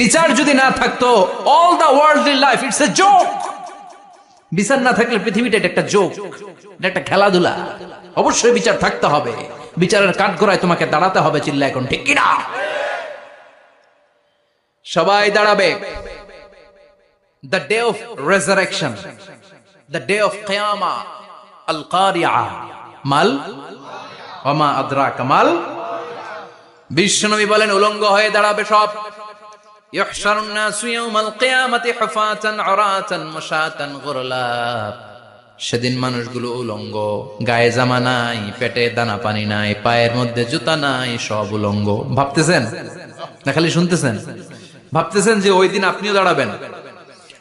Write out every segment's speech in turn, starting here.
বিচার যদি না থাকতো, all the worldly life it's a joke. বিচার না থাকলে পৃথিবীটা এটা একটা জোক, এটা একটা খেলাধুলা। অবশ্যই বিচার থাকতে হবে, বিচারের কাঠগড়ায় তোমাকে দাঁড়াতে হবে। চিল্লা এখন ঠিক কিনা? সবাই দাঁড়াবে। The day of resurrection, the day of কিয়ামা, আল কারিআ মাল ওয়া মা আদরাকা মাল। বিশ্বনবী বলেন উলঙ্গ হয়ে দাঁড়াবে সব। ইহশারুন নাসু ইয়াউমাল কিয়ামাতি হুফাতান উরাতান মুশাতান গুরলা। সেদিন মানুষগুলো উলঙ্গ, গায়ে জামা নাই, পেটে দানা পানি নাই, পায়ের মধ্যে জুতা নাই, সব উলঙ্গ। ভাবতেছেন না খালি শুনতেছেন? ভাবতেছেন যে ওই দিন আপনিও দাঁড়াবেন,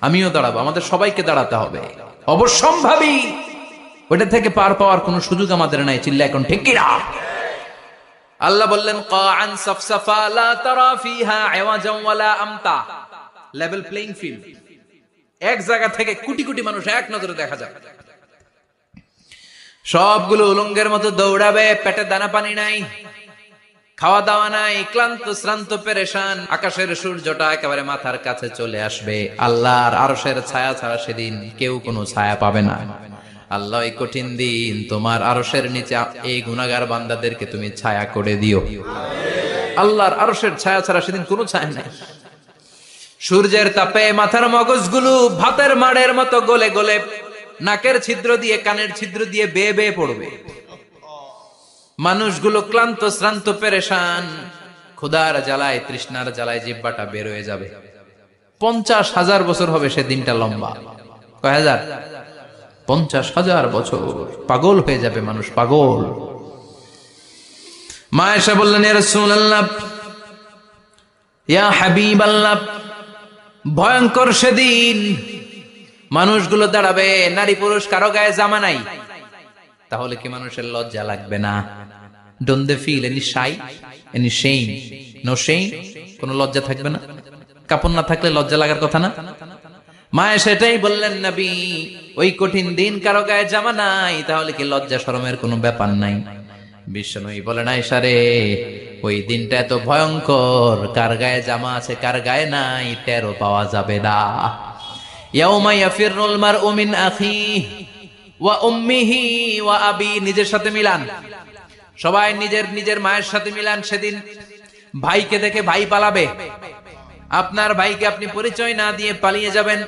আমিও দাঁড়াবো, আমাদের সবাইকে দাঁড়াতে হবে। অবশ্যম্ভাবী, ওইটা থেকে পার পাওয়ার কোনো সুযোগ আমাদের নাই। চিল্লা এখন ঠিক কিনা? আল্লাহ বললেন কাআন সাফসাফা লা তারা ফিহা আওয়াজান ওয়ালা আমতা। Level playing field. এক জায়গা থেকে কোটি কোটি মানুষ এক নজরে দেখা যাবে। সবগুলো উলঙ্গের মতো দৌড়াবে, পেটে দানা পানি নাই, খাওয়া দাওয়া নাই, ক্লান্ত শ্রান্ত পেরেশান। আকাশের সূর্যটা একেবারে মাথার কাছে চলে আসবে। আল্লাহর আরশের ছায়া ছাড়া সেদিন কেউ কোনো ছায়া পাবে না। আল্লাহ এই কঠিন দিন তোমার আরশের নিচে এই গুনাহগার বান্দাদেরকে তুমি ছায়া করে দিও। আল্লাহর আরশের ছায়া ছাড়া সেদিন কোনো ছায়া নাই। সূর্যের তাপে মাথার মগজগুলো ভাতের মাড়ের মতো গলে গলে নাকের ছিদ্র দিয়ে কানের ছিদ্র দিয়ে বেয়ে বেয়ে পড়বে। মানুষগুলো ক্লান্ত শ্রান্ত পেরেশান, ক্ষুধার জ্বালায় তৃষ্ণার জ্বালায় জিহ্বাটা বের হয়ে যাবে। 50,000 বছর হবে সে দিনটা লম্বা। কয় হাজার? 50,000 বছর। পাগল হয়ে যাবে মানুষ, পাগল। মা এসে বললেন ইয়া রাসূলুল্লাহ, ইয়া হাবিবাল্লাহ, ভয়ঙ্কর সেদিন মানুষগুলো দাঁড়াবে, নারী পুরুষ কারো গায়ে জামা নাই। তাহলে কি মানুষের লজ্জা লাগবে না? Don't they feel any shy, any shame? No shame, কোনো লজ্জা থাকবে না? কাপড় না থাকলে লজ্জা লাগার কথা না? মায়ে সেটাই বললেন নবী, ওই কঠিন দিন কারো গায়ে জামা নাই, তাহলে কি লজ্জা শরমের কোনো ব্যাপার নাই? বিশ্বনবী বলেন আয়েশা রে, ওই দিনটা এত ভয়ঙ্কর, কার গায়ে জামা আছে কার গায়ে নাই টেরও পাওয়া যাবে না। ইয়াউমা ইয়াফিরুল মারউ মিন আখিহি ওয়া উম্মিহি ওয়া আবি। নিজের সাথে মিলান, সবাই নিজের নিজের মায়ের সাথে মিলান। সেদিন ভাইকে দেখে ভাই পালাবে। আপনার ভাইকে আপনি পরিচয় না দিয়ে পালিয়ে যাবেন।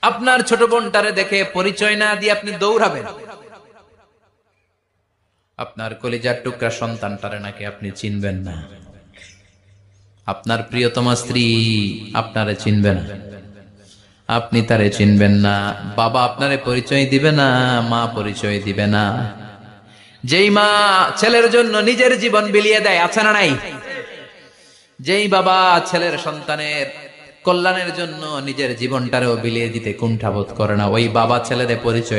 আপনার ছোট বোনটারে দেখে পরিচয় না দিয়ে আপনি দৌড়াবেন। আপনার কলিজার টুকরা সন্তানটারে নাকি আপনি চিনবেন না। আপনার প্রিয়তমা স্ত্রী আপনারে চিনবে না, আপনি তারে চিনবেন না। বাবা আপনারে পরিচয় দিবে না, মা পরিচয় দিবে না। যেই মা ছেলের জন্য নিজের জীবন বিলিয়ে দেয়, আছে না নাই? যেই বাবা ছেলের সন্তানের কল্যাণের জন্য নিজের জীবনটারেও বিলিয়ে দিতে কুণ্ঠাবোধ করে না, ওই বাবা ছেলের পরিচয়